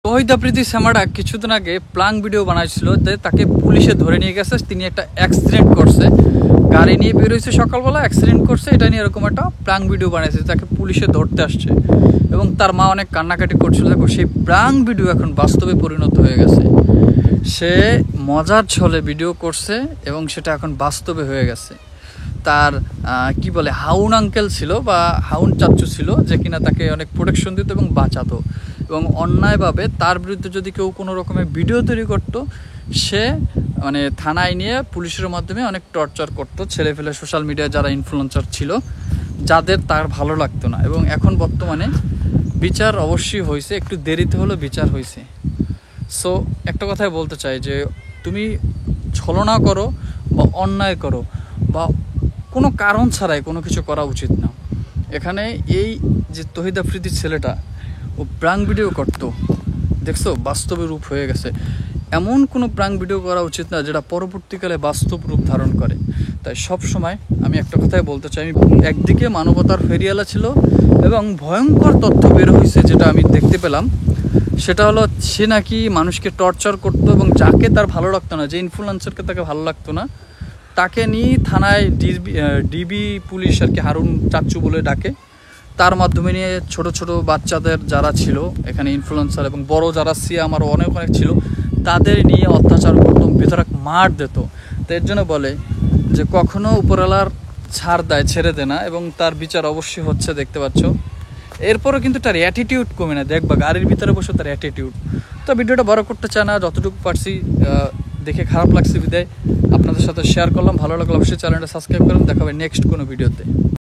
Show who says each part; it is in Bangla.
Speaker 1: তহিদ আফ্রিদি শ্যামাটা কিছুদিন আগে প্লাং ভিডিও বানাইছিল, তাকে পুলিশে ধরে নিয়ে গেছে। তিনি একটা অ্যাক্সিডেন্ট করছে, গাড়ি নিয়ে বেরোইছে সকালবেলা, অ্যাক্সিডেন্ট করছে, এটা নিয়ে এরকম একটা প্লাং ভিডিও বানাইছে। তাকে পুলিশে ধরতে আসছে এবং তার মা অনেক কান্নাকাটি করছিল। দেখো সেই প্লাং ভিডিও এখন বাস্তবে পরিণত হয়ে গেছে। সে মজার ছলে ভিডিও করছে এবং সেটা এখন বাস্তবে হয়ে গেছে। তার কি বলে হাউন আঙ্কেল ছিল বা হাউন চাচ্চু ছিল, যে কিনা তাকে অনেক প্রোটেকশন দিত এবং বাঁচাতো। এবং অন্যায়ভাবে তার বিরুদ্ধে যদি কেউ কোনো রকমের ভিডিও তৈরি করতো, সে মানে থানায় নিয়ে পুলিশের মাধ্যমে অনেক টর্চার করতো ছেলেফেলে সোশ্যাল মিডিয়ায় যারা ইনফ্লুয়েন্সার ছিল, যাদের তার ভালো লাগতো না। এবং এখন বর্তমানে বিচার অবশ্যই হয়েছে, একটু দেরিতে হলেও বিচার হয়েছে। সো একটা কথাই বলতে চাই যে তুমি ছলনা করো বা অন্যায় করো বা কোনো কারণ ছাড়াই কোনো কিছু করা উচিত না। এখানে এই যে তহিদ আফ্রিদির ছেলেটা, ও প্রাং ভিডিও করতো, দেখছো বাস্তবে রূপ হয়ে গেছে। এমন কোনো প্রাং ভিডিও করা উচিত না যেটা পরবর্তীকালে বাস্তব রূপ ধারণ করে। তাই সব সময় আমি একটা কথাই বলতে চাই, একদিকে মানবতার ফেরিয়ালা ছিল এবং ভয়ঙ্কর তথ্য বের হয়েছে যেটা আমি দেখতে পেলাম, সেটা হলো সে নাকি মানুষকে টর্চার করতো এবং যাকে তার ভালো লাগতো না, যে ইনফ্লুয়েন্সারকে তাকে ভালো লাগতো না, তাকে নিয়ে থানায় ডিবি পুলিশ আর কি হারুন চাচ্চু বলে ডাকে, তার মাধ্যমে নিয়ে ছোট ছোট বাচ্চাদের যারা ছিল এখানে ইনফ্লুয়েন্সার এবং বড় যারা সিয়াম আরও অনেক ছিল, তাদের নিয়ে অত্যাচার করতো, বেধড়ক মার দিত। তো এর জন্য বলে যে কখনো উপরওয়ালার ছাড় দেয়, ছেড়ে দেয় না, এবং তার বিচার অবশ্যই হচ্ছে, দেখতে পাচ্ছ। এরপরও কিন্তু তার অ্যাটিটিউড কমে না, দেখবা গাড়ির ভিতরে বসে তার অ্যাটিটিউড। তো ভিডিওটা বড় করতে চায় না, যতটুকু পারছি দেখে খারাপ লাগছে বিদায় আপনাদের সাথে শেয়ার করলাম। ভালো লাগলে অবশ্যই চ্যানেলটা সাবস্ক্রাইব করুন। দেখা হবে নেক্সট কোনো ভিডিওতে।